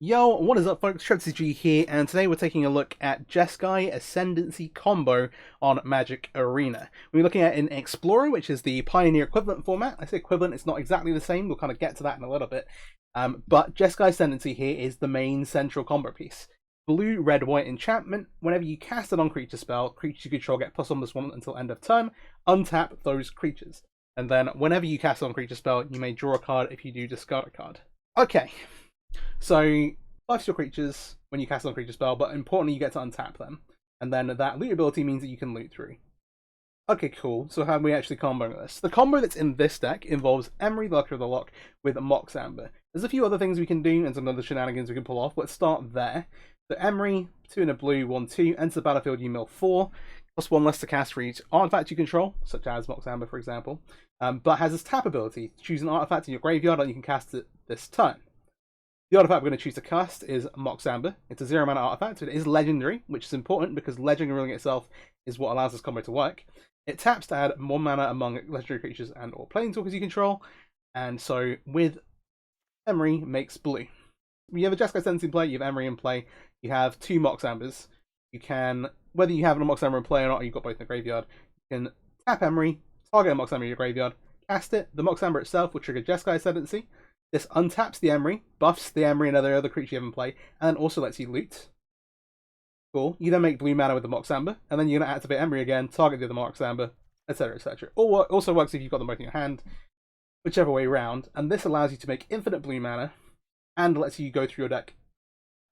Yo, what is up folks, MTG here, and today we're taking a look at Jeskai Ascendancy combo on Magic Arena. We're looking at an Explorer, which is the Pioneer equivalent format. I say equivalent, it's not exactly the same, we'll kind of get to that in a little bit. But Jeskai Ascendancy here is the main central combo piece. Blue, red, white enchantment. Whenever you cast a non-creature spell, creatures you control get +1/+1 until end of turn. Untap those creatures. And then whenever you cast a non-creature spell, you may draw a card. If you do, discard a card. Okay. So, buffs your creatures when you cast on a creature spell, but importantly, you get to untap them. And then that loot ability means that you can loot through. Okay, cool. So how do we actually combo this? The combo that's in this deck involves Emry, the Lucker of the Lock, with Mox Amber. There's a few other things we can do and some other shenanigans we can pull off. Let's start there. So Emry, 2 in a blue, 1/2, enters the battlefield, you mill 4, +1 less to cast for each artifact you control, such as Mox Amber, for example, but has this tap ability. Choose an artifact in your graveyard and you can cast it this turn. The artifact we're going to choose to cast is Mox Amber. It's a 0-mana artifact. It is legendary, which is important because legendary ruling itself is what allows this combo to work. It taps to add 1 mana among legendary creatures and or planeswalkers you control. And so with Emry makes blue. You have a Jeskai Ascendancy in play, you have Emry in play, you have 2 Mox Ambers. You can, whether you have a Mox Amber in play or not, or you've got both in the graveyard, you can tap Emry, target a Mox Amber in your graveyard, cast it. The Mox Amber itself will trigger Jeskai Ascendancy. This untaps the Emry, buffs the Emry and other creature you have in play, and then also lets you loot. Cool. You then make blue mana with the Mox Amber, and then you're going to activate Emry again, target the other Mox Amber, etc, etc. Or also works if you've got them both in your hand, whichever way around, and this allows you to make infinite blue mana, and lets you go through your deck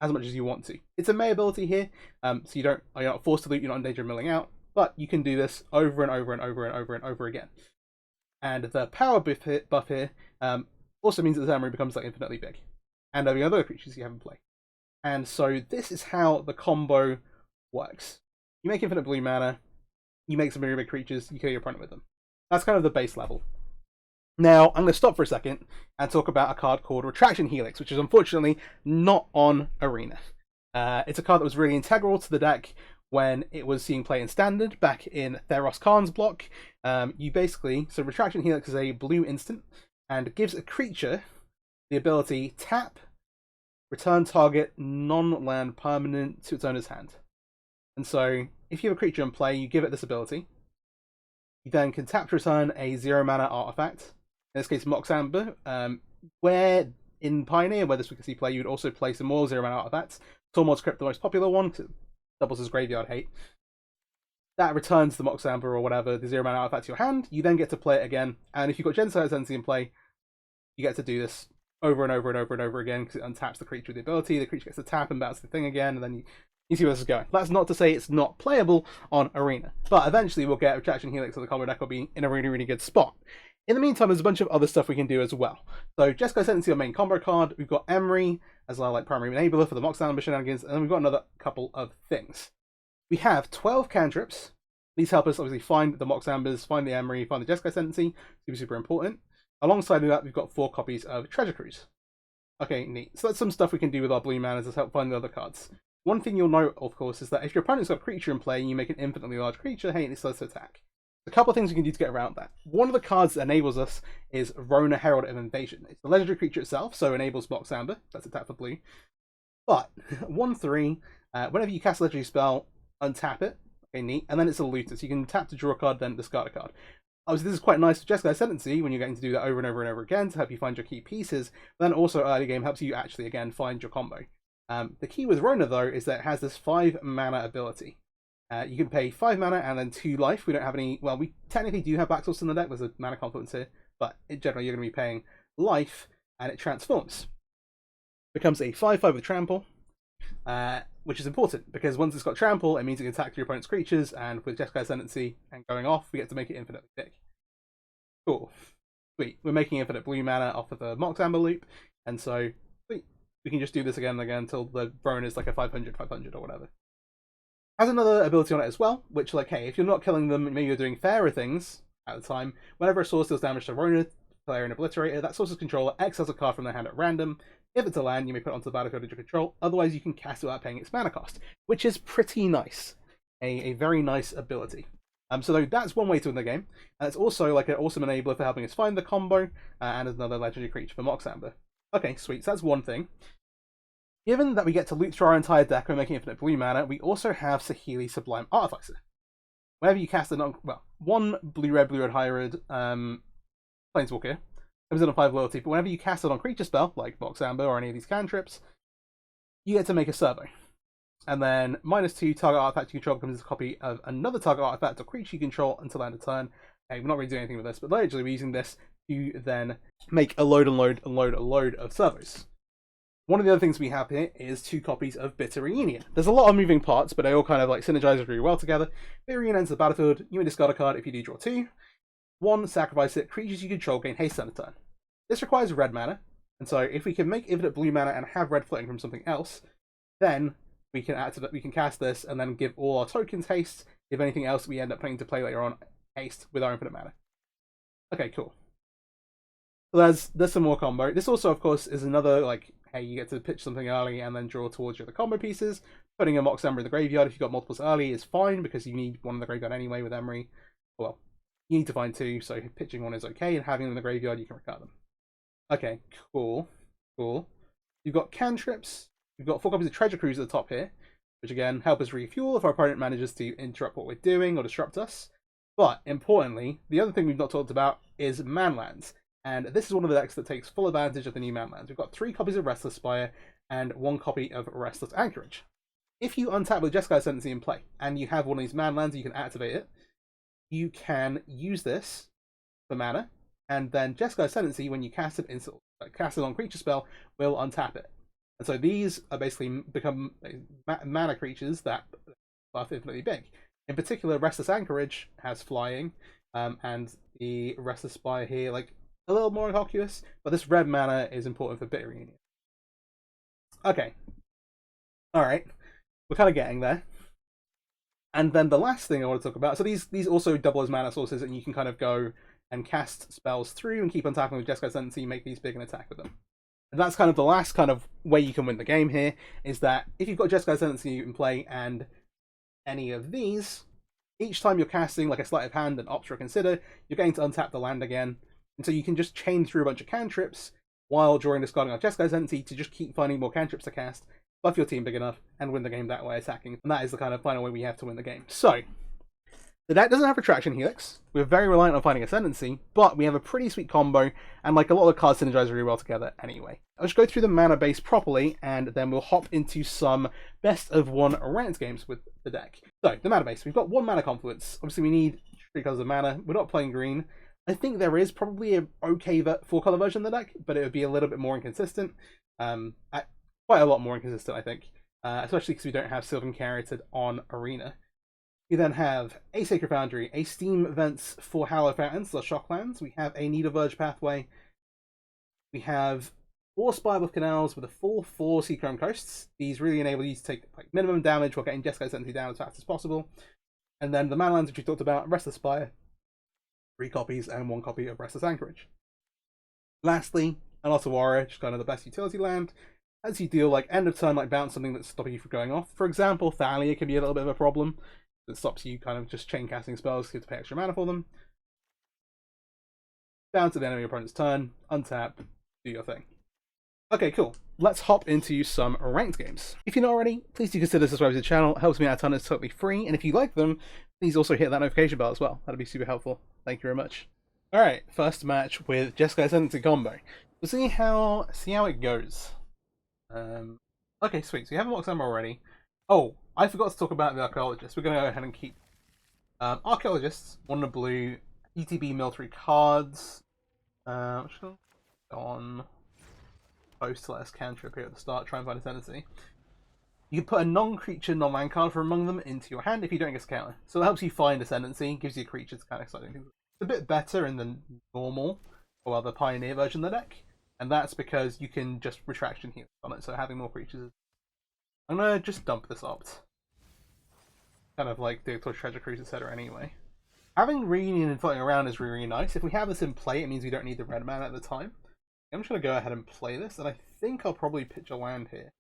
as much as you want to. It's a May ability here, so you're not forced to loot, you're not in danger of milling out, but you can do this over and over and over and over and over again. And the power buff here also means that the Emry becomes like infinitely big, and every other creatures you have in play. And so this is how the combo works. You make infinite blue mana, you make some very big creatures, you kill your opponent with them. That's kind of the base level. Now, I'm going to stop for a second and talk about a card called Retraction Helix, which is unfortunately not on Arena. It's a card that was really integral to the deck when it was seeing play in Standard back in Theros Khan's block. So Retraction Helix is a blue instant, and gives a creature the ability tap, return target non-land permanent to its owner's hand. And so, if you have a creature in play, you give it this ability. You then can tap to return a 0-mana artifact. In this case, Mox Amber. Where in Pioneer, where this we can see play, you would also play some more 0-mana artifacts. Tormod's Crypt, the most popular one, because it doubles as graveyard hate. That returns the Mox Amber or whatever, the 0-mana artifact to your hand. You then get to play it again, and if you've got Jeskai Ascendancy in play, you get to do this over and over and over and over again because it untaps the creature with the ability. The creature gets to tap and bounce the thing again, and then you see where this is going. That's not to say it's not playable on Arena, but eventually we'll get Retraction Helix, so the combo deck will be in a really, really good spot. In the meantime, there's a bunch of other stuff we can do as well. So Jeskai Ascendancy, our main combo card. We've got Emry as our primary enabler for the Mox Amber shenanigans, and then we've got another couple of things. We have 12 cantrips. These help us obviously find the Mox Ambers, find the Emry, find the Jeskai Ascendancy. Super, super important. Alongside that, we've got 4 copies of Treasure Cruise. Okay, neat. So that's some stuff we can do with our blue mana to help find the other cards. One thing you'll note, of course, is that if your opponent's got a creature in play and you make an infinitely large creature, hey, it starts to attack. A couple of things we can do to get around that. One of the cards that enables us is Rona, Herald of Invasion. It's the legendary creature itself, so enables Mox Amber. That's a tap for blue. But 1/3, whenever you cast a legendary spell, untap it. Okay, neat. And then it's a looter, so you can tap to draw a card, then discard a card. Obviously, this is quite nice for Jeskai Ascendancy when you're getting to do that over and over and over again to help you find your key pieces. But then also early game helps you actually again find your combo. The key with Rona though is that it has this 5-mana ability. You can pay 5 mana and then 2 life. We don't have any. Well, we technically do have Black Source in the deck. There's a mana confluence here, but in general you're going to be paying life, and it transforms. Becomes a 5/5 with trample. Which is important because once it's got trample, it means it can attack your opponent's creatures, and with Jeskai Ascendancy and going off, we get to make it infinitely big. Cool. Sweet. We're making infinite blue mana off of the Mox Amber loop, and so sweet. We can just do this again and again until the Rona is like a 500 or whatever. Has another ability on it as well, which like, hey, if you're not killing them, maybe you're doing fairer things at the time, whenever a source deals damage to Rona, player and obliterator, that source's controller exiles a card from their hand at random. If it's a land, you may put it onto the battlefield under control. Otherwise, you can cast it without paying its mana cost, which is pretty nice. A very nice ability. So that's one way to win the game. And it's also like an awesome enabler for helping us find the combo, and another legendary creature for Mox Amber. Okay, sweet. So that's one thing. Given that we get to loot through our entire deck when making infinite blue mana, we also have Saheeli Sublime Artificer. Whenever you cast one blue-red hybrid Planeswalker, comes in on 5 loyalty, but whenever you cast a non-creature spell, like Box Amber or any of these cantrips, you get to make a servo. And then -2, target artifact you control becomes a copy of another target artifact or creature you control until end of turn. Okay, we're not really doing anything with this, but literally we're using this to then make a load of servos. One of the other things we have here is 2 copies of Bitter Reunion. There's a lot of moving parts, but they all kind of like synergize really well together. Bitter Reunion enters the battlefield, you may discard a card if you do draw 2. 1, sacrifice it, creatures you control gain haste end of turn. This requires red mana, and so if we can make infinite blue mana and have red floating from something else, then we can cast this and then give all our tokens haste. If anything else we end up putting to play later on, haste with our infinite mana. Okay, cool. So there's some more combo. This also, of course, is another, like, hey, you get to pitch something early and then draw towards your other combo pieces. Putting a Mox Ember in the graveyard if you've got multiples early is fine, because you need one in the graveyard anyway with Emery. Well, you need to find 2, so pitching one is okay, and having them in the graveyard, you can recur them. Okay, cool. You've got cantrips. We've got 4 copies of Treasure Cruise at the top here, which again help us refuel if our opponent manages to interrupt what we're doing or disrupt us. But importantly, the other thing we've not talked about is Manlands, and this is one of the decks that takes full advantage of the new Manlands. We've got 3 copies of Restless Spire and 1 copy of Restless Anchorage. If you untap with Jeskai Ascendancy in play, and you have one of these Manlands, you can activate it. You can use this for mana, and then Jeskai Ascendancy, when you cast it on creature spell, will untap it. And so these are basically become mana creatures that buff infinitely big. In particular, Restless Anchorage has flying, and the Restless Spire here, like, a little more innocuous, but this red mana is important for Bitter Reunion. Okay. Alright. We're kind of getting there. And then the last thing I want to talk about, so these also double as mana sources, and you can kind of go and cast spells through and keep on tapping with Jeskai Ascendancy, make these big and attack with them. And that's kind of the last kind of way you can win the game here, is that if you've got Jeskai Ascendancy in play and any of these, each time you're casting like a Sleight of Hand and Opt or Consider, you're going to untap the land again. And so you can just chain through a bunch of cantrips while drawing discarding our Jeskai Ascendancy to just keep finding more cantrips to cast, buff your team big enough, and win the game that way attacking. And that is the kind of final way we have to win the game. So, the deck doesn't have Retraction Helix. We're very reliant on finding Ascendancy, but we have a pretty sweet combo, and like a lot of the cards synergize really well together anyway. I'll just go through the mana base properly, and then we'll hop into some best of 1 ranked games with the deck. So, the mana base. We've got 1 mana Confluence. Obviously, we need 3 colors of mana. We're not playing green. I think there is probably an okay 4-color version of the deck, but it would be a little bit more inconsistent. Quite a lot more inconsistent, I think. Especially because we don't have Sylvan Caryatid on Arena. We then have a Sacred Foundry, a Steam Vents for Hallowed Fountains, the Shocklands. We have a Needle Verge pathway. We have 4 Spireboth Canals with a full 4 Seachrome Coasts. These really enable you to take like minimum damage while getting Jeskai Ascendancy down as fast as possible. And then the Manlands, which we talked about, Restless Spire, 3 copies and 1 copy of Restless Anchorage. Lastly, an Otawara, just kind of the best utility land. As you deal like end of turn, like bounce something that's stopping you from going off. For example, Thalia can be a little bit of a problem. That stops you kind of just chain casting spells because you have to pay extra mana for them. Bounce at the end of your opponent's turn, untap, do your thing. Okay, cool. Let's hop into some ranked games. If you're not already, please do consider subscribing to the channel. It helps me out a ton. It's totally free. And if you like them, please also hit that notification bell as well. That'd be super helpful. Thank you very much. Alright, first match with Jeskai Ascendancy combo. We'll see how it goes. Okay, sweet. So you have a Mox Ember already. Oh, I forgot to talk about the Archaeologist. We're going to go ahead and keep Archaeologists, 1 in a blue, ETB military cards. I'm just going to go on Coast LLC cantrip here at the start, try and find Ascendancy. You can put a non-creature, non-land card from among them into your hand if you don't get a counter. So that helps you find Ascendancy, gives you a creature to kind of start doing things. It's a bit better in the normal, or well, the Pioneer version of the deck. And that's because you can just Retraction Helix on it, so having more creatures. I'm gonna just dump this Opt. Kind of like the Treasure Cruise, etc. anyway. Having Reunion and floating around is really, really nice. If we have this in play, it means we don't need the red mana at the time. I'm just gonna go ahead and play this, and I think I'll probably pitch a land here.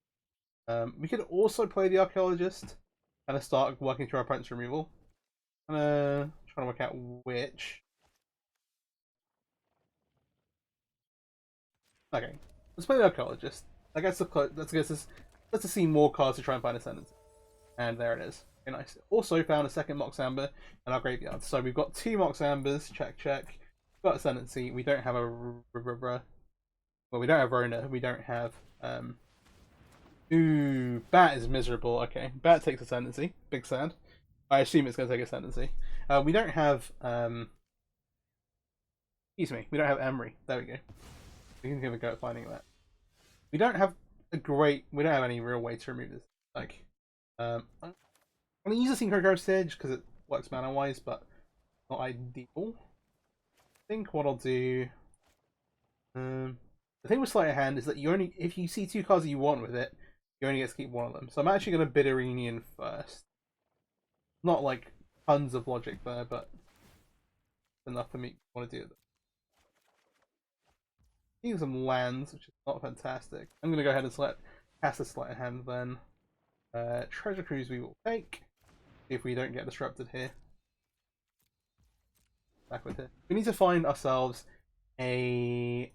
We could also play the Archaeologist, and start working through our opponent's removal. I'm trying to work out which. Okay, let's play the Archaeologist. I guess this Let's just see more cards to try and find Ascendancy. And there it is. Okay, nice. Also found a second Mox Amber in our graveyard. So we've got 2 Mox Ambers. Check, check. We've got Ascendancy. We don't have a... Well, we don't have Rona. We don't have... Ooh, Bat is miserable. Okay, Bat takes Ascendancy. Big sad. I assume it's going to take Ascendancy. We don't have... Excuse me. We don't have Emery. There we go. We can give a go at finding that. We don't have a great... We don't have any real way to remove this. Like... I'm going to use a Synchro Ghost Edge because it works mana-wise, but not ideal. I think what I'll do... the thing with Sleight of Hand is that you only... If you see 2 cards that you want with it, you only get to keep one of them. So I'm actually going to Bitter Reunion first. Not like tons of logic there, but enough for me to want to do it. Using some lands, which is not fantastic. I'm going to go ahead and cast a Sleight of Hand then. Treasure Cruise we will take. If we don't get disrupted here. Back with it. We need to find ourselves a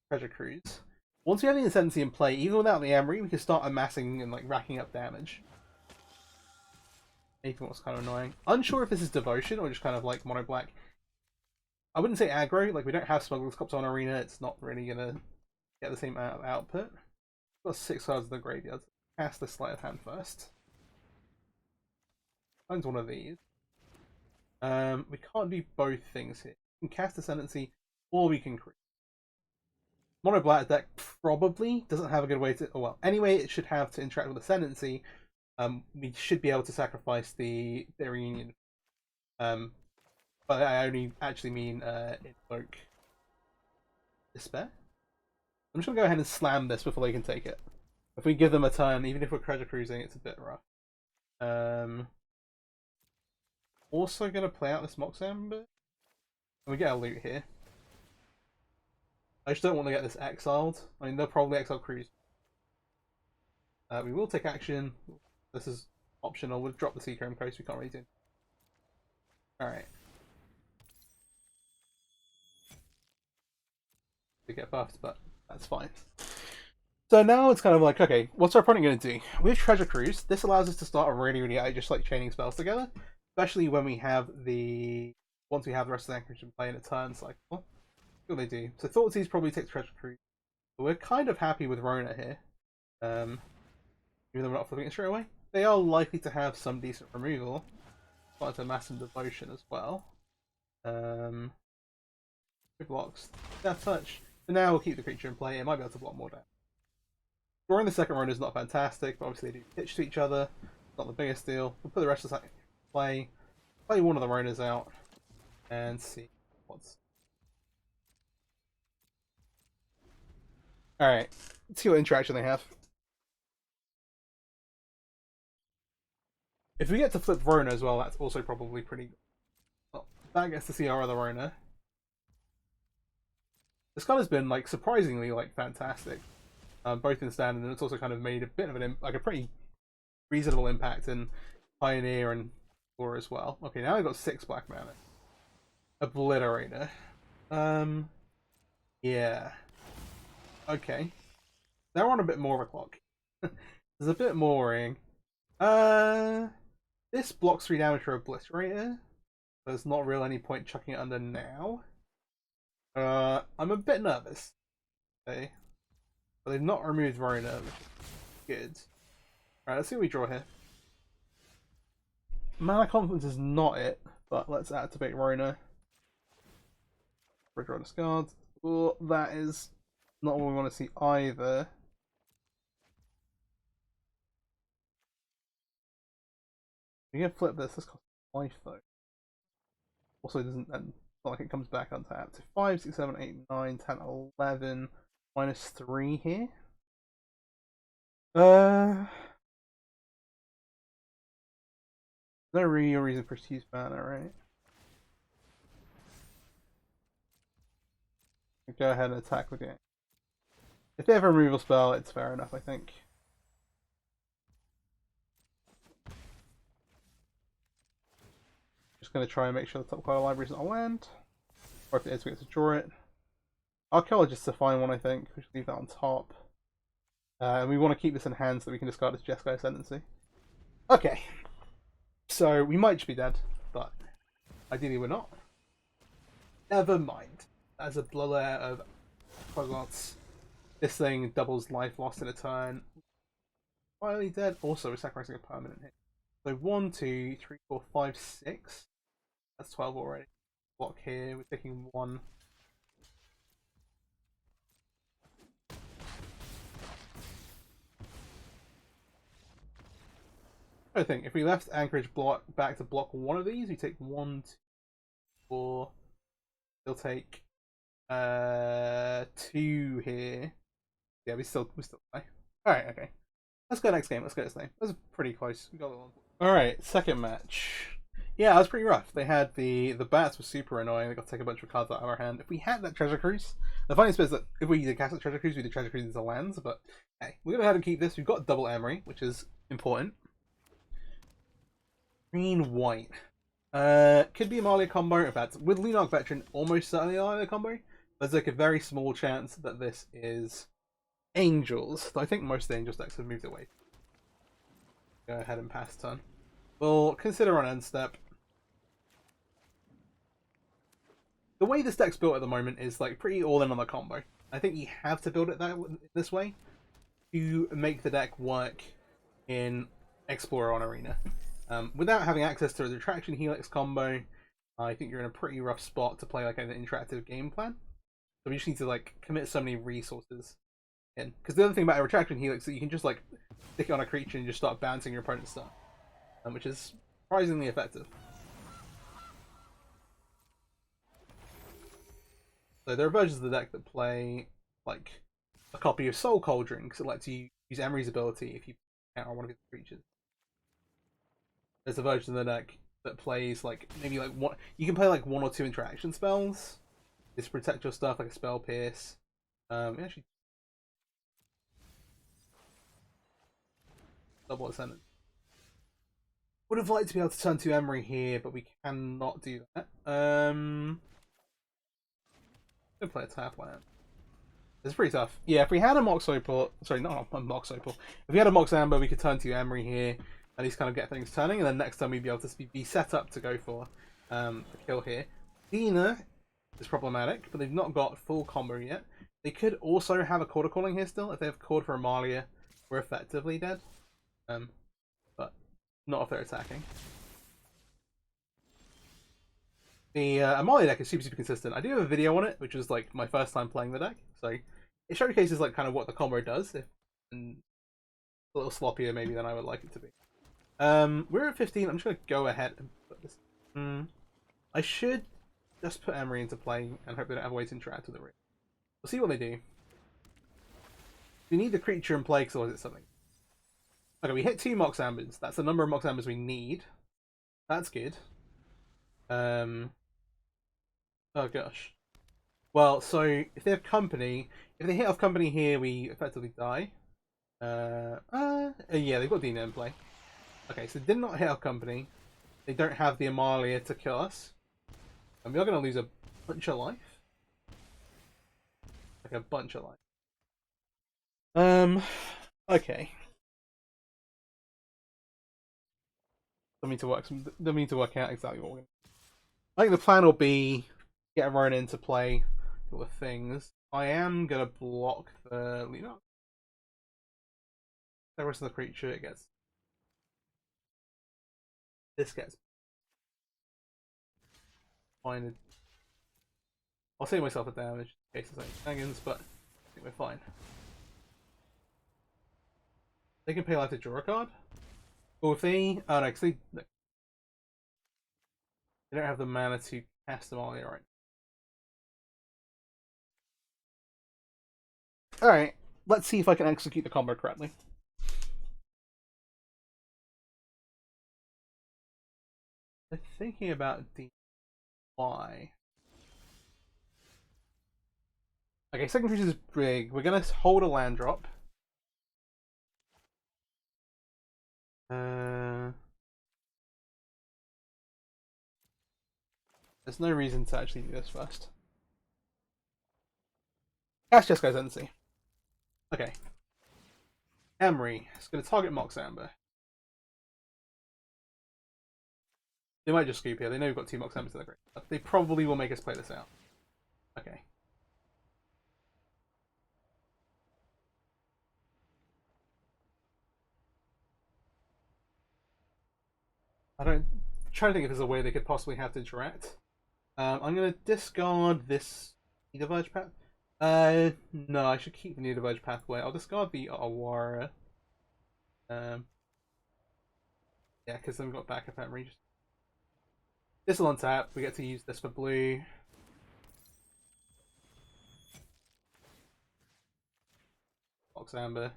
Treasure Cruise. Once we have the Ascendancy in play, even without the Emery, we can start amassing and like racking up damage. Anything was kind of annoying. Unsure if this is Devotion or just kind of like mono black. I wouldn't say aggro, like we don't have Smuggler's Cops on Arena, it's not really gonna get the same amount of output. We've got 6 cards in the graveyard. Cast the Sleight of Hand first. Find one of these. We can't do both things here. We can cast Ascendancy or we can creep. Mono black deck probably doesn't have a good way to... Oh, well, anyway, it should have to interact with Ascendancy. We should be able to sacrifice the Reunion. But I only actually mean Invoke Despair. I'm just going to go ahead and slam this before they can take it. If we give them a turn, even if we're Treasure Cruising, it's a bit rough. Also going to play out this Mox Amber. And we get a loot here. I just don't want to get this exiled. I mean, they'll probably exile Cruise. We will take action. This is optional. We'll drop the Seachrome Coast. We can't really do it. Alright. We get buffed, but that's fine. So now it's kind of like, okay, what's our opponent going to do? We have Treasure Cruise. This allows us to start really just like chaining spells together. Especially when we have the... Once we have the rest of the anchorage in play in a turn cycle. What do they do? So Thoughtseize probably takes Treasure Cruise. But we're kind of happy with Rona here. Even though we're not flipping it straight away. They are likely to have some decent removal. Starting to amass some Devotion as well. Good blocks. Death Touch. For now we'll keep the creature in play. It might be able to block more damage. Drawing the second Rona is not fantastic, but obviously they do pitch to each other. Not the biggest deal. We'll put the rest of the play one of the Ronas out, and see what's... Alright, let's see what interaction they have. If we get to flip Rona as well, that's also probably pretty good. Well, that gets to see our other Rona. This card has been like surprisingly like fantastic, both in standard, and it's also kind of made a bit of an like a pretty reasonable impact in Pioneer and War as well. Okay, now we've got 6 black mana. Obliterator. Yeah. Okay. Now we're on a bit more of a clock. There's a bit more worrying. This blocks 3 damage for Obliterator. There's not really any point chucking it under now. I'm a bit nervous. Okay. But they've not removed Rona, which is good. Alright, let's see what we draw here. Mana Confluence is not it, but let's activate Rona. Redraw discard. Oh, that is not what we want to see either. We can flip this. This costs life though. Also, it doesn't. It's not like it comes back untapped. 5, 6, 7, 8, 9, 10, 11. -3 here. No real reason for us to use mana, right? Go ahead and attack with it. If they have a removal spell, it's fair enough, I think. Just going to try and make sure the top card of the library isn't on land. Or if it is, we get to draw it. Archaeologist to find one, I think. We should leave that on top. And we want to keep this in hand so that we can discard its Jeskai Ascendancy. Okay. So we might just be dead, but ideally we're not. Never mind. As a blower of Quaglots, this thing doubles life lost in a turn. Finally dead. Also, we're sacrificing a permanent hit. So 1, 2, 3, 4, 5, 6. That's 12 already. Block here. We're taking 1. I think if we left Anchorage block back to block 1 of these, we take 1, 2, 4. We'll take 2 here. Yeah, we still play. Alright, okay. Let's go next game. Let's go this game. That was pretty close. We got a long. Alright, second match. Yeah, that was pretty rough. They had the bats were super annoying. They got to take a bunch of cards out of our hand. If we had that treasure cruise, the funniest bit is that if we did cast that treasure cruise, we did treasure cruise into lands. But hey, we're gonna go ahead and keep this. We've got double Emery, which is important. Green white. Could be a Amalia combo. In fact, with Lunarch Veteran, almost certainly a Amalia combo. There's like a very small chance that this is Angels. I think most of the Angels decks have moved away. Go ahead and pass turn. We'll consider on end step. The way this deck's built at the moment is like pretty all in on the combo. I think you have to build it this way to make the deck work in Explorer on Arena. Without having access to a Retraction Helix combo, I think you're in a pretty rough spot to play like an interactive game plan. So we just need to like commit so many resources in. Because the other thing about a Retraction Helix is that you can just like stick it on a creature and just start bouncing your opponent's stuff, which is surprisingly effective. So there are versions of the deck that play like a copy of Soul Cauldron because it lets you use Emery's ability if you counter one of his creatures. There's a version of the deck that plays like maybe like one. You can play like 1 or 2 interaction spells. Just protect your stuff like a Spell Pierce. Actually, double Ascendant. Would have liked to be able to turn to Emery here, but we cannot do that. Gonna play a tap land. It's pretty tough. Yeah, if we had a Mox Opal, sorry, not a Mox Opal. If we had a Mox Amber, we could turn to Emery here, at least kind of get things turning, and then next time we'd be able to be set up to go for the kill here. Dina is problematic, but they've not got full combo yet. They could also have a Quarter Calling here still. If they have Cord for Amalia, we're effectively dead. But not if they're attacking. The Amalia deck is super consistent. I do have a video on it, which was like my first time playing the deck, so it showcases like kind of what the combo does, and a little sloppier maybe than I would like it to be. We're at 15. I'm just gonna go ahead and put this. I should just put Emery into play and hope they don't have a way to interact with the ring. We'll see what they do. We need the creature in play, because or is it something? Okay, we hit 2 Mox Ambers. That's the number of Mox Ambers we need. That's good. Oh gosh. Well, so if they have company, if they hit off company here, we effectively die. Yeah, they've got Dina in play. Okay, so they did not hit off company. They don't have the Amalia to kill us. And we are going to lose a bunch of life. Like a bunch of life. Okay. Don't need to work out exactly what we're going to do. I think the plan will be get Ronan into play all the things. I am going to block the Lunarch. The rest of the creature, it gets. This gets. Fine. I'll save myself a damage in case there's any dragons, but I think we're fine. They can pay life to draw a card. Or if they. Oh no, because they don't have the mana to cast them all here, right? Alright, let's see if I can execute the combo correctly. I'm thinking about DY. Okay, second phase is big. We're gonna hold a land drop. There's no reason to actually do this first. Cast Jeskai Ascendancy. Okay. Emery. It's going to target Mox Amber. They might just scoop here. They know we've got 2 Mox Ambers in the grid. They probably will make us play this out. Okay. I'm trying to think if there's a way they could possibly have to interact. I'm going to discard this Diverge path. No, I should keep the new Diverge pathway. I'll discard the Awara. Yeah, because then we've got backup Emery. This will untap. We get to use this for blue. Box Amber.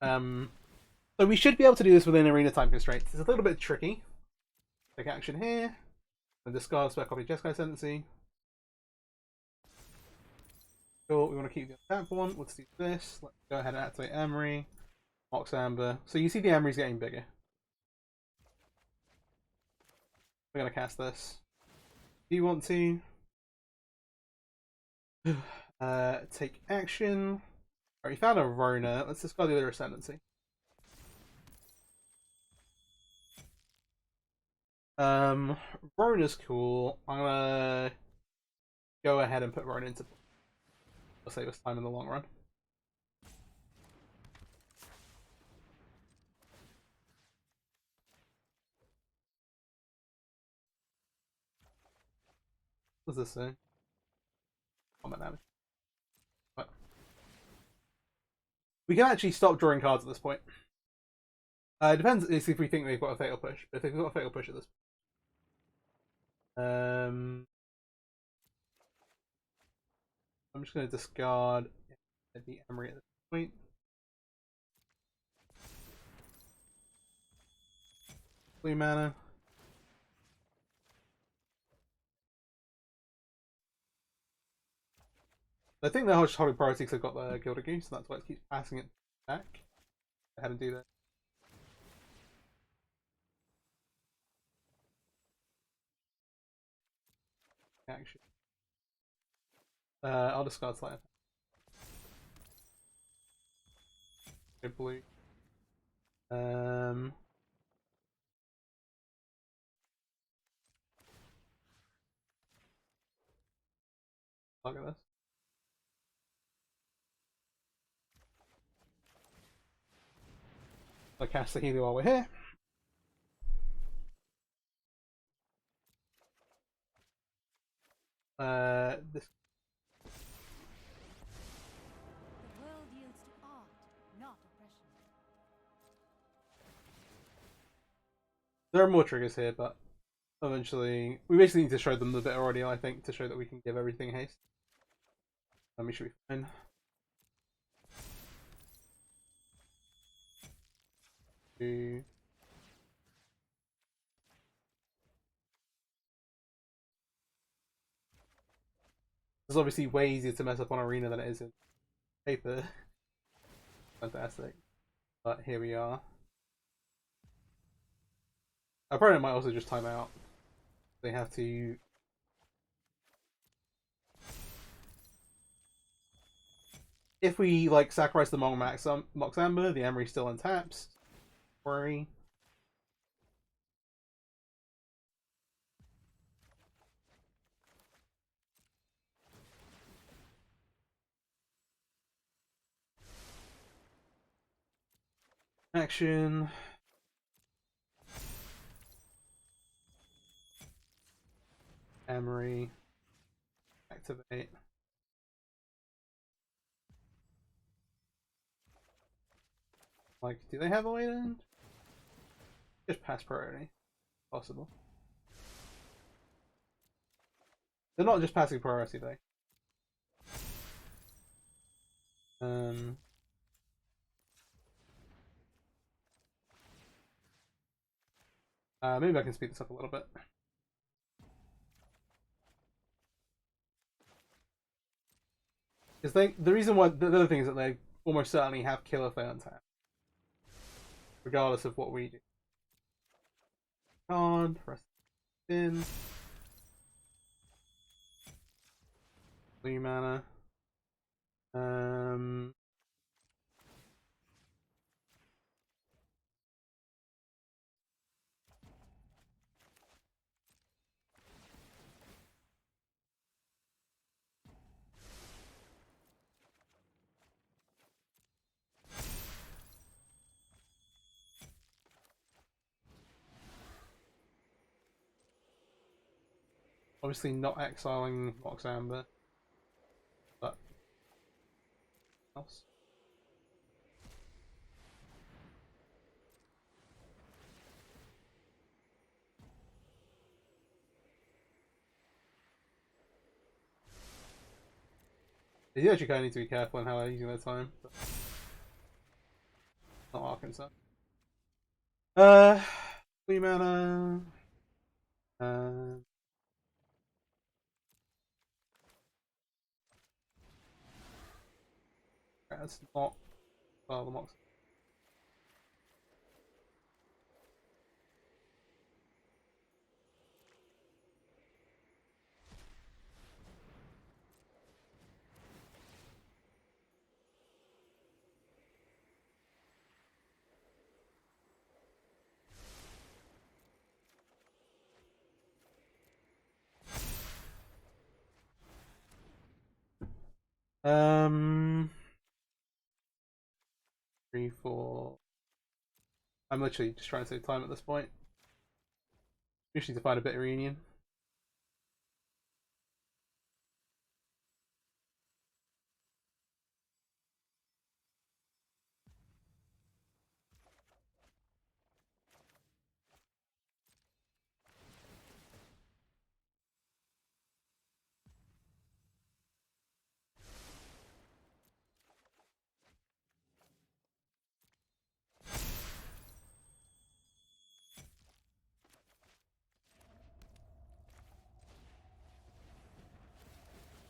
So we should be able to do this within arena time constraints. It's a little bit tricky. Take action here. And discard spec copy Jeskai Ascendancy. Cool, we want to keep the tap one. Let's do this. Let's go ahead and activate Emery. Mox Amber. So you see the Emery's getting bigger. We're going to cast this. Do you want to take action? Alright, we found a Rona. Let's discard the other Ascendancy. Rona's cool. I'm gonna go ahead and put Rona into play. It'll save us time in the long run. What does this say? Combat damage. Right. We can actually stop drawing cards at this point. It depends if we think they've got a fatal push. If they've got a fatal push at this point. I'm just going to discard the Emery at this point. Blue mana. I think the Holy Priority because I've got the Gilded Goose, so that's why it keeps passing it back. Go ahead and do that. Action. I'll discard Slayer. Go blue. Look at this. I'll cast the Helio while we're here. This. The world yields to art, not oppression. There are more triggers here, but eventually we basically need to show them the bit already, I think, to show that we can give everything haste. And we should be fine. There's obviously way easier to mess up on Arena than it is in paper. Fantastic. But here we are. Our opponent might also just time out. They have to... If we like sacrifice the Mox Amber, the Emery still untaps. Worry. Action. Emery. Activate. Like, do they have a way to end? Just pass priority. Possible. They're not just passing priority though. Maybe I can speed this up a little bit. Because the reason why the other thing is that they almost certainly have killer if they untap, regardless of what we do. Card, press in. Blue mana. Um, obviously not exiling Mox Amber, but else. You actually kind of need to be careful in how they're using their time. But not Arkansas. 3 mana. That's not well the Mox. Um, 3, 4. I'm literally just trying to save time at this point. Usually to find a bit of reunion.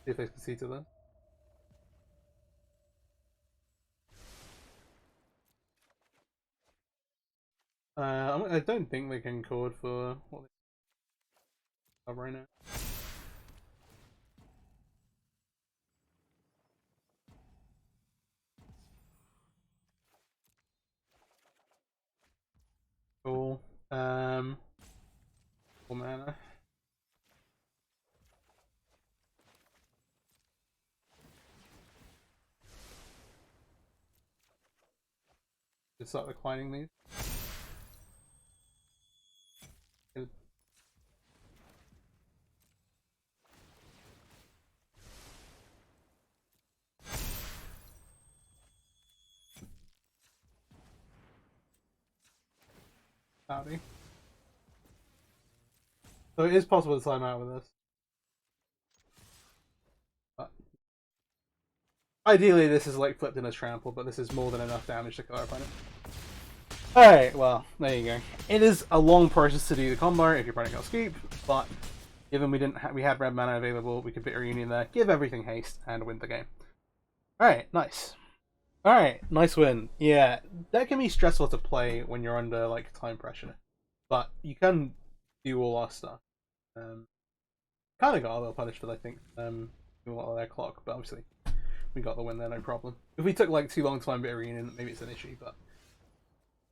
See if they can see to them. I don't think they can code for what they have right now. Cool. 4 mana. Just start declining these. Good. Howdy. So it is possible to time out with this. But ideally this is like flipped in as trample, but this is more than enough damage to kill our opponent. Alright, well, there you go. It is a long process to do the combo if you're running out scoop, but given we had red mana available, we could bit a reunion there, give everything haste, and win the game. Alright, nice. Alright, nice win. Yeah, that can be stressful to play when you're under like time pressure. But you can do all our stuff. Kind of got a little punished for, I think, doing a lot of their clock, but obviously we got the win there, no problem. If we took like too long to find bit of reunion, maybe it's an issue, but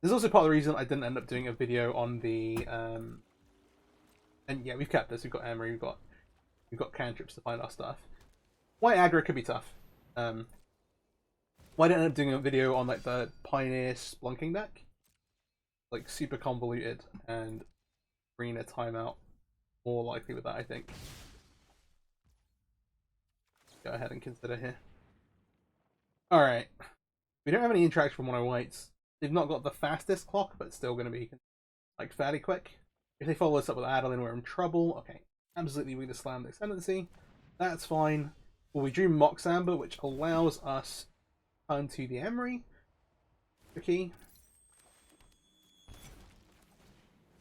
this is also part of the reason I didn't end up doing a video on the and yeah, we've kept this, we've got Emery, we've got cantrips to find our stuff. White aggro could be tough. Why didn't I end up doing a video on like the Pioneer Splunking deck? Like super convoluted and arena timeout more likely with that, I think. Go ahead and consider here. Alright. We don't have any interaction from one of our whites. They've not got the fastest clock, but still going to be like fairly quick. If they follow us up with Adeline, we're in trouble. Okay. Absolutely, we just slammed the Ascendancy. That's fine. Well, we drew Mox Amber, which allows us to turn to the Emery. Okay.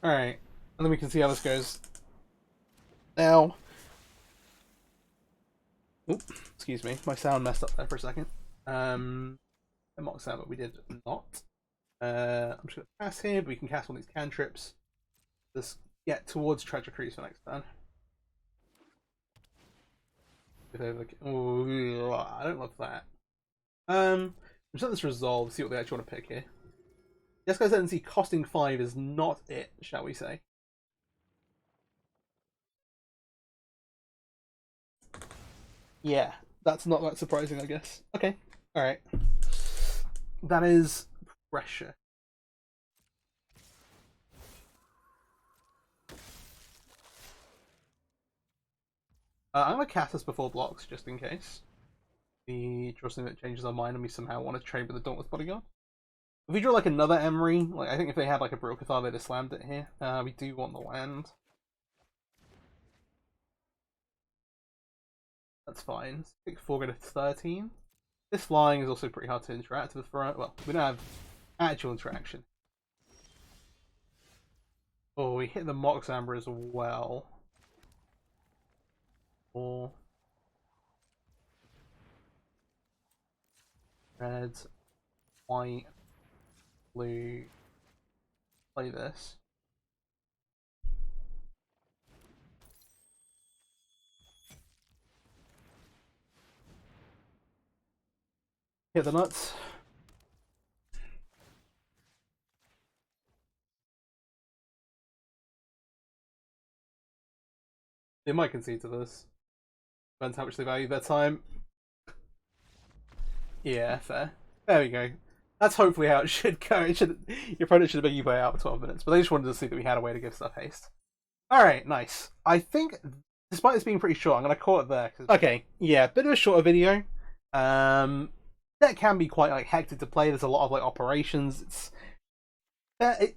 Alright. And then we can see how this goes. Now. Oop, excuse me. My sound messed up there for a second. Mox Amber we did not. I'm just going to pass here, but we can cast all these cantrips. Just get towards Treasure Cruise for next turn. Oh, I don't love that. Just let this resolve, see what they actually want to pick here. Jeskai Ascendancy costing 5 is not it, shall we say. Yeah, that's not that surprising, I guess. Okay, alright. That is pressure. I'm going to cast this before blocks, just in case. We draw something that changes our mind and we somehow want to trade with the Dauntless Bodyguard. If we draw like another Emery, like I think if they had like a Brutal Cathar, they'd have slammed it here. We do want the land. That's fine. Pick 4 go to 13. This flying is also pretty hard to interact with for, well, we don't have actual interaction. Oh, we hit the Mox Amber as well. 4. Red, white, blue. Play this. Hit the nuts. They might concede to this. Depends how much they value their time. Yeah, fair. There we go. That's hopefully how it should go. It should, your opponent should have been you play out for 12 minutes, but they just wanted to see that we had a way to give stuff haste. Alright, nice. I think, despite this being pretty short, I'm going to call it there. Okay, yeah, bit of a shorter video. That can be quite like hectic to play. There's a lot of like operations. It's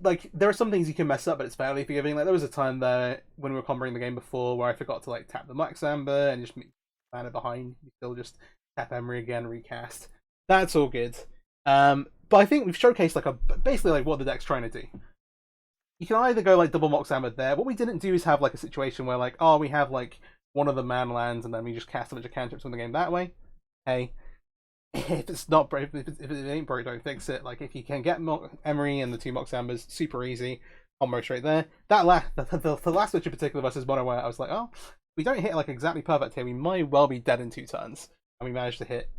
like there are some things you can mess up, but it's fairly forgiving. Like there was a time there when we were comboing the game before where I forgot to like tap the Max Amber and just mana behind. You still just tap Emery again, recast. That's all good. But I think we've showcased like basically like what the deck's trying to do. You can either go like double Mox Amber there. What we didn't do is have like a situation where like, oh, we have like one of the Manlands and then we just cast a bunch of cantrips in the game that way. Hey, if it's not broke, if it ain't broke, don't fix it. Like if you can get Emery and the 2 Mox Ambers, super easy. Combo straight there. That the last switch in particular versus Mono, where I was like, oh, we don't hit like exactly perfect here. We might well be dead in 2 turns, and we managed to hit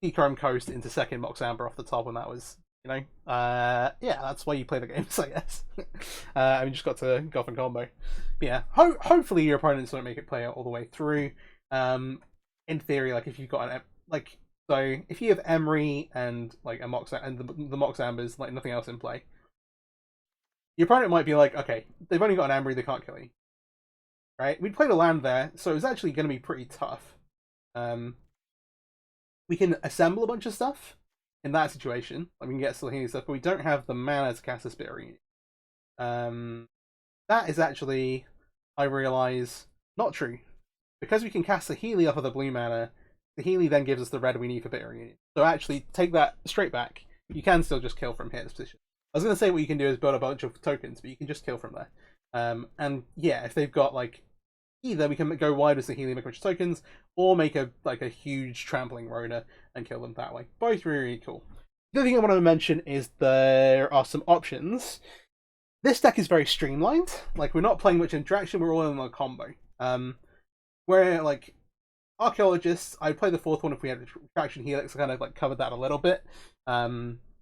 Dechrome Coast into 2nd Mox Amber off the top, and that was, you know, yeah, that's why you play the games, I guess. And we just got to go off and combo. But yeah, hopefully your opponents don't make it play out all the way through. In theory, like if you've got an like. So if you have Emery and like a Mox and the Mox Ambers, like nothing else in play, your opponent might be like, okay, they've only got an Emery, they can't kill you, right? We'd played a land there, so it's actually going to be pretty tough. We can assemble a bunch of stuff in that situation, like we can get Silhini stuff, but we don't have the mana to cast a Spirit Reunion. That is actually, I realise, not true, because we can cast a Healy off of the blue mana. The Healy then gives us the red we need for Bitter Reunion. So actually, take that straight back. You can still just kill from here, this position. I was going to say what you can do is build a bunch of tokens, but you can just kill from there. And yeah, if they've got like, either we can go wide as the Healy, make a bunch of tokens, or make a huge trampling Rona and kill them that way. Both really, really cool. The other thing I want to mention is there are some options. This deck is very streamlined. Like, we're not playing much interaction, we're all in a combo. Where, like, Archaeologists, I'd play the 4th one if we had Retraction Helix. I kind of like covered that a little bit.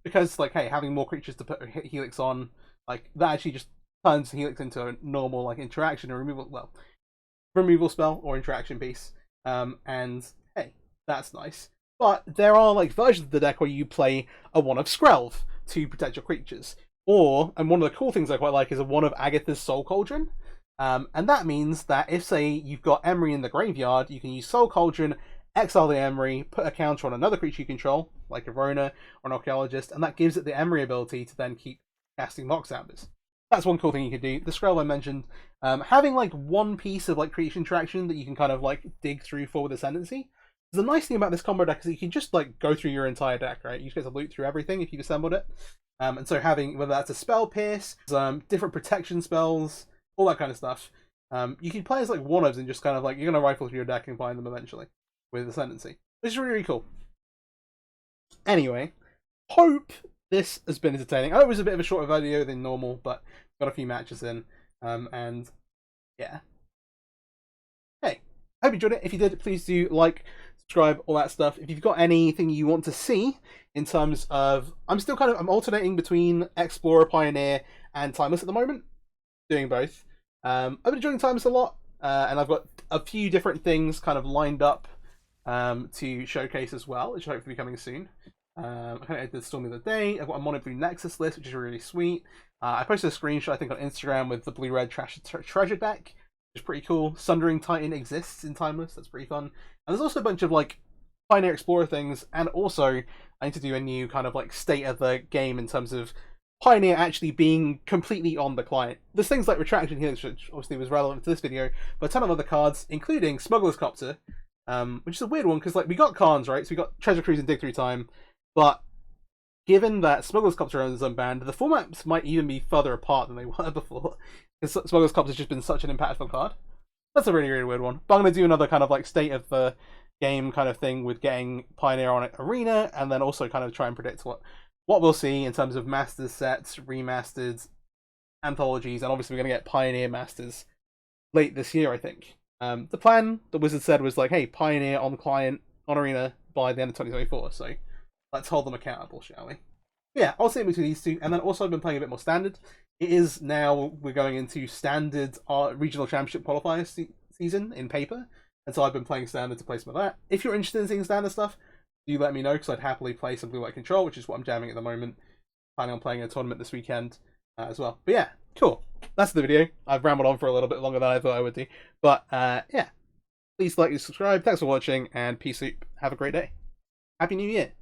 Because like, hey, having more creatures to put Helix on, like that actually just turns Helix into a normal like interaction or removal spell or interaction piece. And hey, that's nice. But there are like versions of the deck where you play a 1 of Skrelv to protect your creatures. And one of the cool things I quite like is a 1 of Agatha's Soul Cauldron. And that means that if, say, you've got Emery in the graveyard, you can use Soul Cauldron, exile the Emery, put a counter on another creature you control, like a Rona or an Archaeologist, and that gives it the Emery ability to then keep casting Mox Ambers. That's one cool thing you can do. The Skrelv I mentioned, having like one piece of like creature interaction that you can kind of like dig through for with Ascendancy. The nice thing about this combo deck is that you can just like go through your entire deck, right? You just get to loot through everything if you've assembled it. And so having, whether that's a Spell Pierce, different protection spells, all that kind of stuff. You can play as like 1-ofs and just kind of like, you're going to rifle through your deck and find them eventually with Ascendancy, which is really, really cool. Anyway, hope this has been entertaining. I know it was a bit of a shorter video than normal, but got a few matches in. And yeah. Hey, I hope you enjoyed it. If you did, please do like, subscribe, all that stuff. If you've got anything you want to see in terms of, I'm alternating between Explorer, Pioneer, and Timeless at the moment, doing both. I've been enjoying Timeless a lot, and I've got a few different things kind of lined up to showcase as well, which hopefully be coming soon. I kind of did Storm the other day. I've got a Mono Blue Nexus list, which is really sweet. I posted a screenshot, I think, on Instagram with the Blue-Red Treasure deck, which is pretty cool. Sundering Titan exists in Timeless, that's pretty fun. And there's also a bunch of, like, Pioneer Explorer things, and also I need to do a new kind of, like, state of the game in terms of Pioneer actually being completely on the client. There's things like Retraction Helix, which obviously was relevant to this video, but a ton of other cards, including Smuggler's Copter, which is a weird one, because, like, we got Khans, right? So we got Treasure Cruise and Dig Through Time, but given that Smuggler's Copter owns unbanned, the formats might even be further apart than they were before, because Smuggler's Copter has just been such an impactful card. That's a really, really weird one. But I'm going to do another kind of like state of the game kind of thing with getting Pioneer on Arena, and then also kind of try and predict what we'll see in terms of Masters sets, remastered, anthologies, and obviously we're going to get Pioneer Masters late this year, I think. The plan, the Wizard said, was like, hey, Pioneer on client, on Arena by the end of 2024, so let's hold them accountable, shall we? Yeah, I'll say between these two, and then also I've been playing a bit more Standard. It is now, we're going into Standard Regional Championship Qualifier season in paper, and so I've been playing Standard to play some of that. If you're interested in seeing Standard stuff, do let me know, because I'd happily play some Blue Light Control, which is what I'm jamming at the moment. Planning on playing a tournament this weekend as well. But yeah, cool. That's the video. I've rambled on for a little bit longer than I thought I would do. But yeah, please like and subscribe. Thanks for watching, and peace out. Have a great day. Happy New Year.